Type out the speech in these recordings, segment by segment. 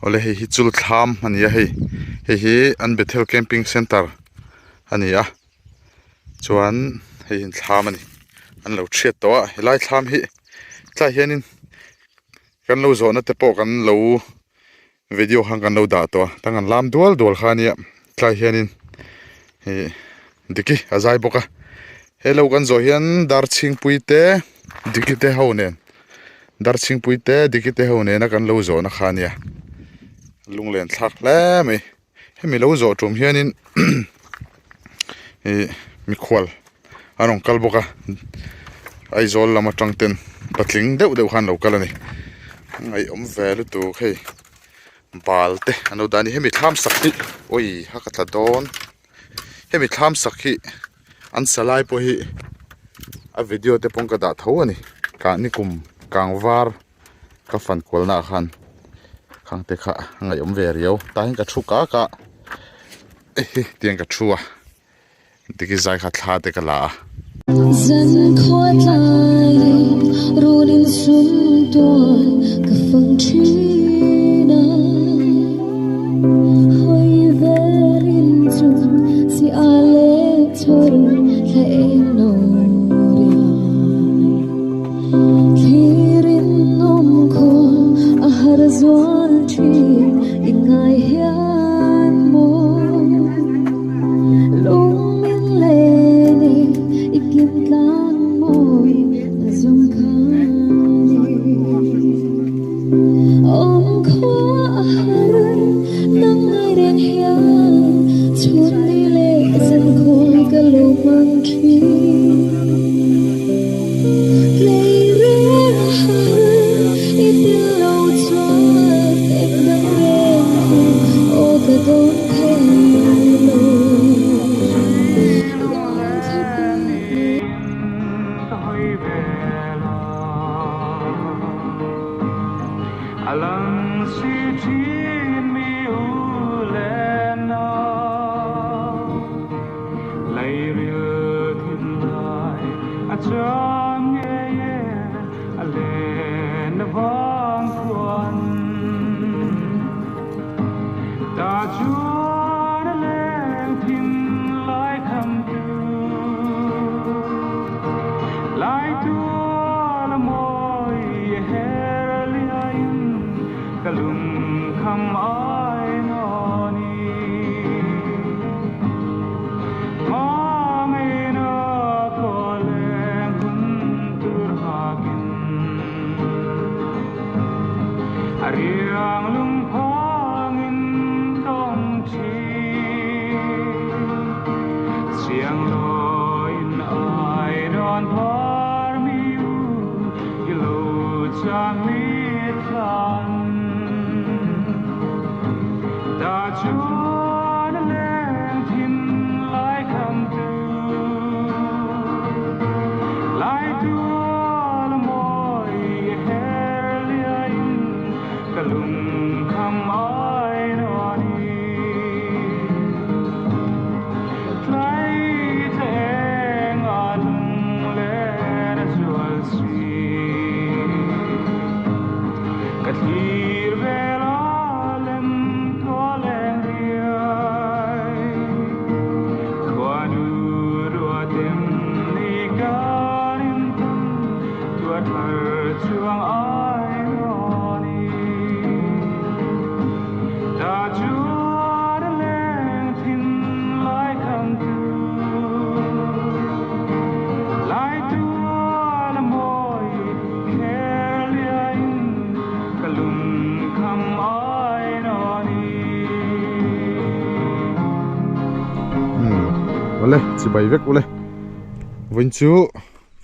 ole hi chul thlam ania hi an Bethel camping center ania chuan hei in thlam ani an lo thiat to a helai thlam hi tla hianin kan lo zona te po kan lo video hang kan lo da to tangan lam dual khania tla hianin he diki azai boka hello kan zo hian dar ching puite diki te honen dar ching puite diki te honen kan lo zo na khania lunglen thak hle mai hemi lo zo tum hianin mi khwal anong kal boka ai zol lama tangten patling deuh khan lo kalani ngai om velu tu khei balte ano dani hemi thlam sakhi oi hakatha don hemi thlam sakhi an salai po hi a video te pongka da tho ani ka ni kum kangwar ka fan kolna khan khang te kha ngai om ve riau ta hin ka thu ka tiang ka thua diki zai kha thla te ka la dân khóa lại rồi đến xuân tuần cả phần trí na hơi về đến chung si ale thôi lệ nâu khi đến nôm khô a har zuan chi ingai hian mo lung min le ni ikim tlan moi na zum khani om kho a har nang ngai ren hian chun ni le zan khol ka lo mang thi play re har itil lo chuan em dang ren o ka don khelo Alang si chin mi ulena lai ril thin lai a chang ye ye a len vang kwan ta chuan len thin lai tham tu lai tu la moi he kalum kham ai noni ma me na ko le kun tur hagin ariang lum phangin tong chi siang loin ai don par mi u lo chang mi than ta chuan len thin lai kham tu lai tu la moi her liain kalum kham ai noni lai theng an le na chual si kathir vela chuang ai noni ta chuan len thin lai kham tu lai tu la moi her liain kalum kham ai noni ole chi bai vek ole vin chu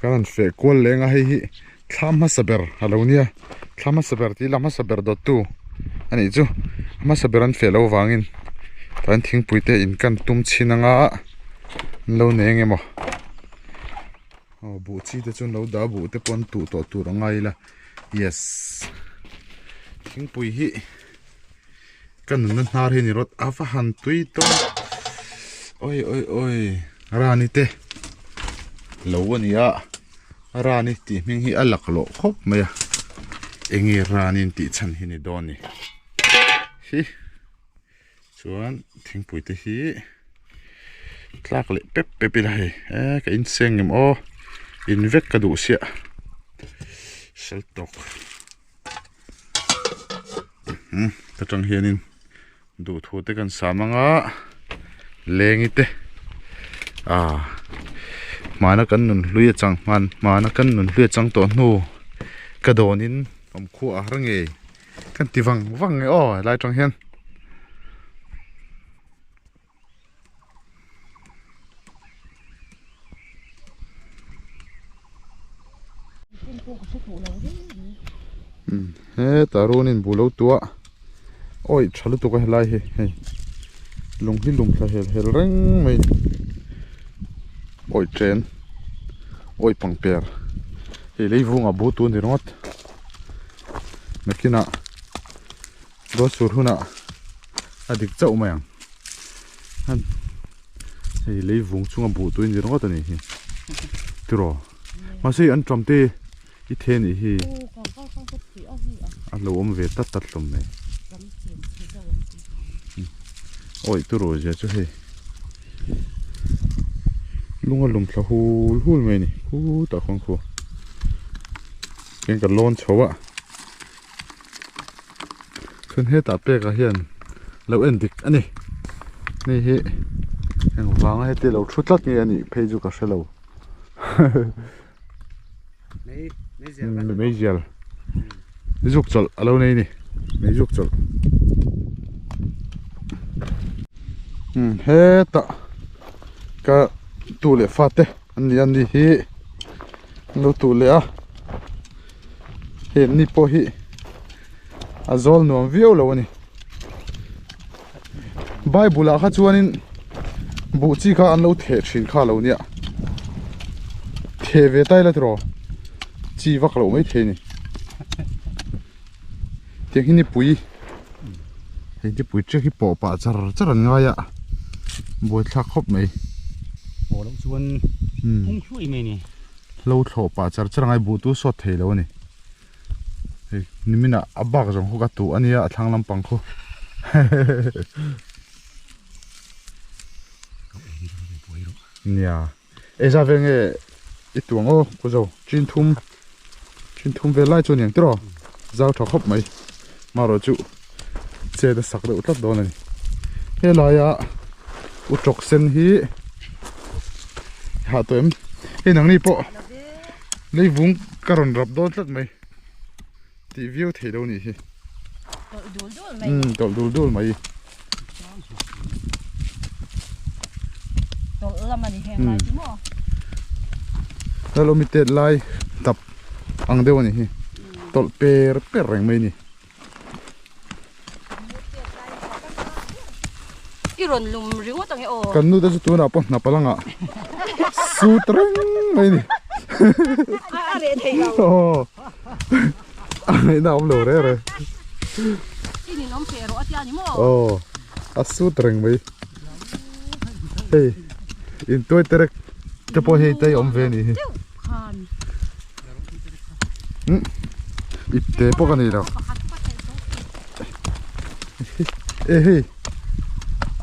kan fe kol lenga hi thama saber halonia thama saber ti lama saber dot tu ani chu ma saberan fe lo wangin tan thing puite in kan tum chinanga lo nenge mo bu chi te chun lo da bu te pon tu to tu rangai la yes thing pui hi kan nan nar hi ni rot afa han tui to oi rani te lo ania rani ti ming hi alak lo khop maya engi ranin ti chan hi ni doni hi chuan thingpui te hi tlak le pep pep ila hei ka in seng em o in vek ka du sia sel tok ka tang hianin du thu te kan samanga lengi te mana kan nun hluia chang mana kan nun hluia chang to hnu ka donin om khu a range kan ti wang nge o lai tang hian he tarunin bulo tua oi chalu to ka helai he lung thla hel reng mai oi tren oi pangper he leivunga bu tu ni rot makina do sur huna adik chau mayang han he leivung chunga bu tu ni rot ani hi tiro masi an tramte I then hi alo om ve tat lom mai oi tu ro ja chu he lunga lum thla hul mai ni hu ta khong kho ken ka lon chowa khun he ta pe ka hian lo en dik ani ni hi ang wanga he te lo thutlat nge ani pheju ka shelo mấy giờ dục chol alo này nè mấy dục chol hết ta cả tụ lệ phát thế anh đi hi nó tụ lệ hiện ni po hi azol nuông viêu lâu nè Bible khá chuanin bu chi kha an lo the thin kha lo nia the ve tai la tro chi vak lo mai the ni tiếng hi ni pui hei ti pui che hi po pa char an nga ya boi thak khop mai bộ lâu chuan phung chui mai ni lo thlo pa char ngai bu tu so thei lo ni hei nimina abak jong hu ka tu ania thlang lam pang kho nia eza venge ituang o ko zo chin thum ve lai chu niang tro zau tho khop mai maro chu che da sak de utlat don ani he la ya u chok sen hi ha to em he nang ni po leivung karon rap don tlat mai ti view thei do ni hi dul mai Hello mitet lai tap ang dewa ni hi tol per reng mai ni iron lum ringo tang o kan nu da chu tu na po na palanga su treng mai ni are thei lo oh ai na om lo re ini nom pero atia ni mo oh a su treng mai hey in Tuaiterek te po hei tai om ve ni hi khan ipte po kan ni ra hey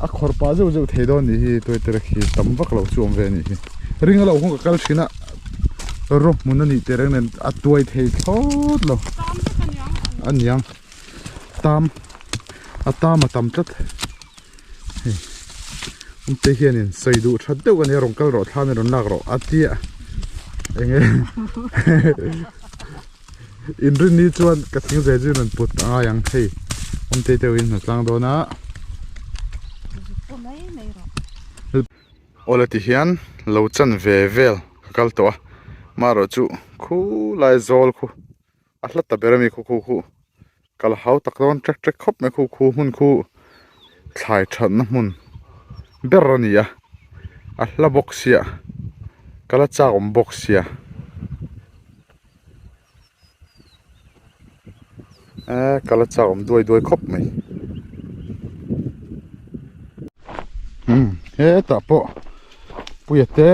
a khor pa zo thei don ni hi Tuaiterek hi tam vak lo chu om ve ni hi ring lo hong ka kal thina ro mun ni te reng nen a tuai thei thot lo an yang tam tam chat te hianin saidu that deuh kan rong kal ro thlan ron lak ro atia enge in rin ni chuan ka thing je jin an put a yang thei te in na tlang do na ola ti hian lo chan ve vel kal to maro chu khu lai zol khu a hlat ta berami khu kal hau tak don trek khop me khu hun khu thlai that na mun berania a hla boxia kala chagom boxia kala chagom doi khop mai he ta po puyate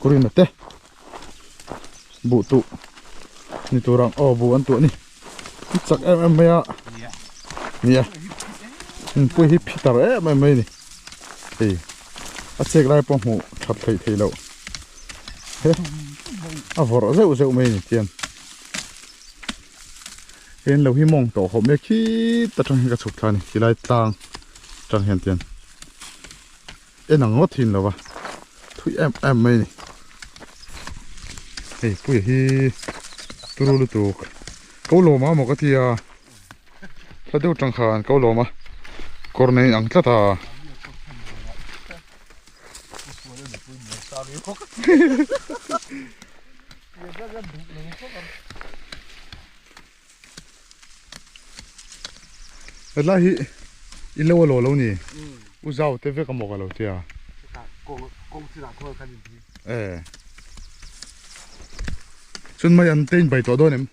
kurinate bu tu ni turang o bu an tu ni chak em ya nia pui hi phitar mai mai ni hei a chek lai po mu thap thei lo he a vor zeu mai ni tian hen lo hi mong to ho me khi ta tang ka chuk thani ti lai tang tang hen tian en ang ngot hin lo wa thui em mai ni hei pui hi turu tu câu lô mà một cái thì ta đều trăng khan câu lô mà con này ăn chắc à là hi lâu lâu lâu nè u giàu thế với cái một cái lâu chưa xuân mai ăn tên bảy tổ đôi em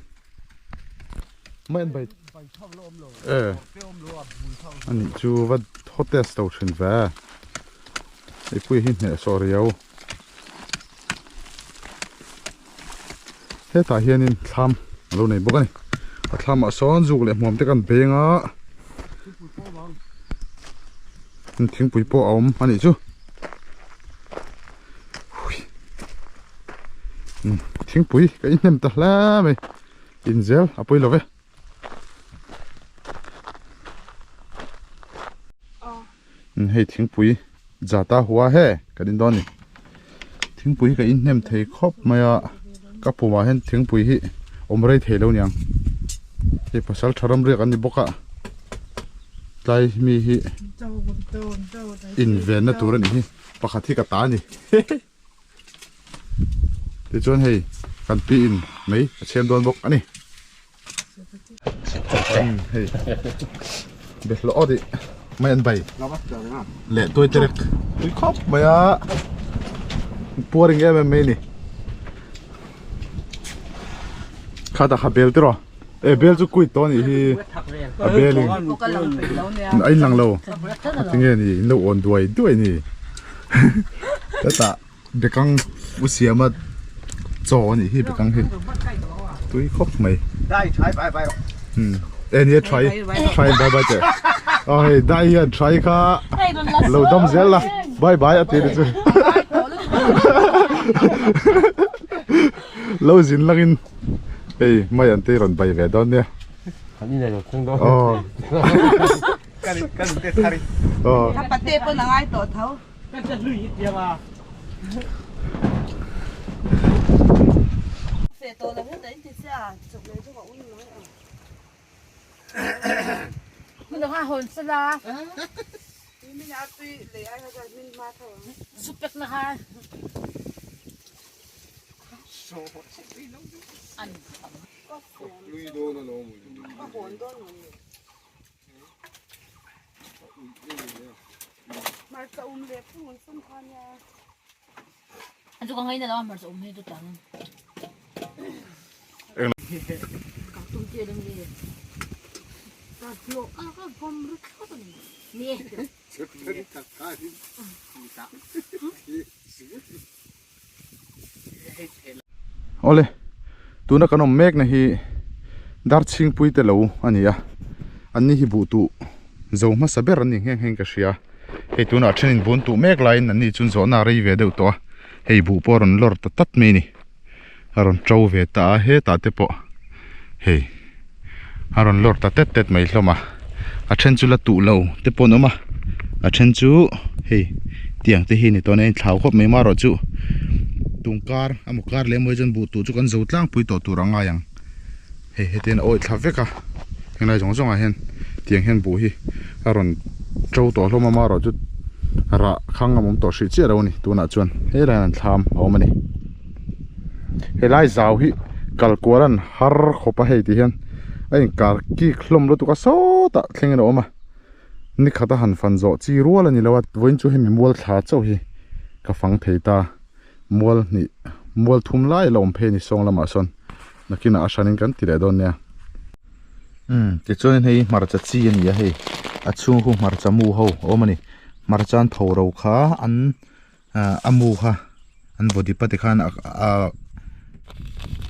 mấy anh bảy anh ấy chú vật hot test tàu chuyển về để quay hình này sorry yêu hết tại hiện in tham lâu này bốc này tham ở xóm dù lại mồm tới gần bê ngã tiếng bụi po ống anh ấy chú tiếng bụi cái nem ta lá mày in gel à bụi lâu vậy hay tiếng bụi giả ta hoa he cái đến đó này tiếng bụi cái in nem thấy khóc mà các phụ mà hen tiếng bụi hi ôm thấy lâu nhang thì phải sẵn thầm riêng anh đi bốc à tay mi hi in ven na tu ra này bác thi cả tá này thì chọn hay cần pin mấy xem đòn bốc anh này hay biết lõ đi mấy anh bảy lệ tôi chơi được tôi khóc mày à bùa đình em mấy nè khá đã bèl rồi bèl chú quỳ to nè hi bèl anh lăng lâu tiếng nghe nè lâu ổn đuổi nè tất cả để căng u xia mà cho nè hi để căng hi tôi khóc mày em nhớ try bye bye chứ ôi đại hiện try cả lâu đâm dễ là bye bye à tiền chứ lâu dính lắm ê mấy anh tê còn bay về đó nè anh này được không đó cái tê thariถ้าปะเต้เป็นอะไรต่อเท้า cái chân lưỡi ít điểm à เสียตัวแล้วให้ได้ที่เสียจบเลยทุกคนอุ้ยน้อยมันต้องหาคนสลาไม่อยากไปเลยไอ้ก็จะมีมาเถอะสุดเป็ดนะคะอันลุยโดนแล้วมั้งก็โหนโดนมันมาจะอุ้มเล็บพวกมันสำคัญเนี่ยอันทุกคนให้เนี่ยเรามาจะอุ้มให้ทุกท่านกับตุ้งเจี๊ยดนี่ก็โยกก็พมรุดเข้าไปนี่โอ้เลยตัวนักขนมเมกนะฮีดาร์ชิงปุยเตลูอันนี้อ่ะอันนี้ฮีบูตุโจมาสับเบรันนี่แห้งๆก็เชียเฮ้ตัวน่ะเช่นบุญตุเมกไลน์นั่นนี่จุนโซนารีเวเดวตัวเฮ้บูปอรอนลอร์ตัดเมนี่อารอนเจ้าเวตาเฮตาเตปอเฮ้อารอนลอร์ตัดเต็ดไม่ลงมาอาเช่นจุลตุเลวเตปอนอมาอาเช่นจูเฮ้เตียงเตฮีนี่ตัวนี้เท้าครบไม่มารอจูตุงการอามุการเลี้ยงไว้จนบูตุจุกันจุดล่างปุยต่อตัวรังไงยังเฮ้เตียนโอ้ยทับเวกะเห็นไรจงๆอ่ะเห็นเตียงเห็นบุยอารอนเจ้าตัวลงมารอจุดระข้างกับผมต่อชีเจ้าเรานี่ตัวน่ะจวนเฮ้ไรนั่นทำเอามานี่เฮ้ไรสาวฮิกัลกวรันฮาร์ขบไปให้ที่เห็นไอ้กัลกี้คลุมรถตุกโซ่ตะเข่งกันออกมานี่ข้าตาหันฟันโจจีรัวแล้วนี่แล้วว่าวันจู่ให้มีมัวขาเจ้าฮิกับฟังเทตามัวนี่มัวทุ่มไล่ลมเพนี่ส่งละมาส่วนนักกินอาชานิกันติดได้โดนเนี่ยแต่จนให้มาร์จัดซีนี่ให้อัดช่วงหูมาร์จัมูเขาโอ้มันนี่มาร์จันเผาเราขาอันอามูค่ะอันบดีปฏิขัน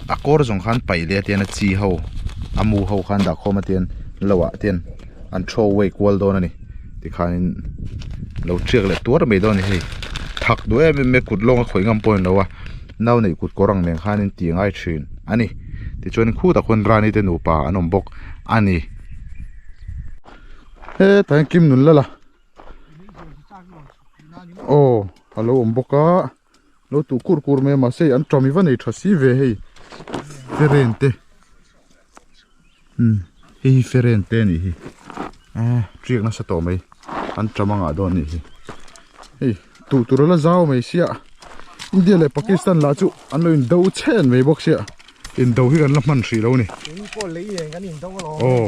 อากอร์จงขันไปเลยเตียนจีเขาอามูเขาขันดักเขามาเตียนละวะเตียน an throw away kwal don ani ti khanin lo chiak le tur mai don ni hei thak do em me kut long a khoi ngam point lo wa nau nei kut korang meng khanin ti ngai thin ani ti chuan khu ta khon rani te nu pa anom bok ani he ta kim nun lala oh alo omboka lo tu kur me ma sei an tomi van ei thasi ve hei ferente hei ferente ni hi triak na sa to mai an tramanga don ni hi hei tu la zao mai sia India le Pakistan la chu an lo in do chen mai bok sia in do hi kan la man thri lo ni ko le yen kan in do lo oh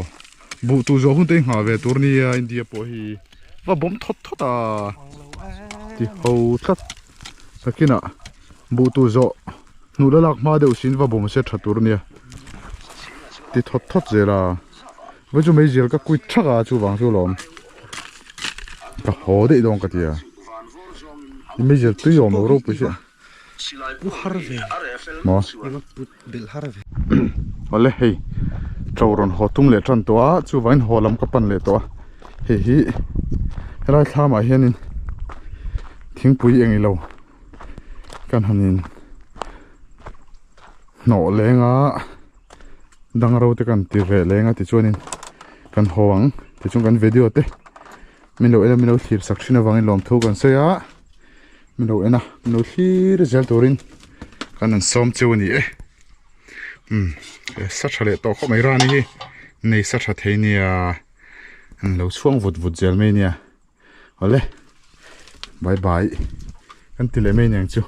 bu tu zo hun te nga ve tur ni India po hi va bom thot a ti ho that sakina bu tu zo nu la lak ma de usin va bom se thatur nia ti thot zela va chu mai zel ka kui thaka chu wang chu lom ka ho de dong ka tia mai zel tu yo mo ro pu sia ku harve mo bil harve ole hei chawron ho tum le tran to a chu vain holam ka pan le to he hi helai thama hianin thingpui engi lo kan hanin no lenga dangaro te kan ti ve lenga ti chuanin kan howang ti chung kan video te mino thlir sakthina wangin lom thu kan seya mino thlir zel turin kan an som chu ni sa thale to kho mai ra ni hi nei sa tha theinia an lo chuang vut zel mai nia ole bye bye kan ti le mai nyang chu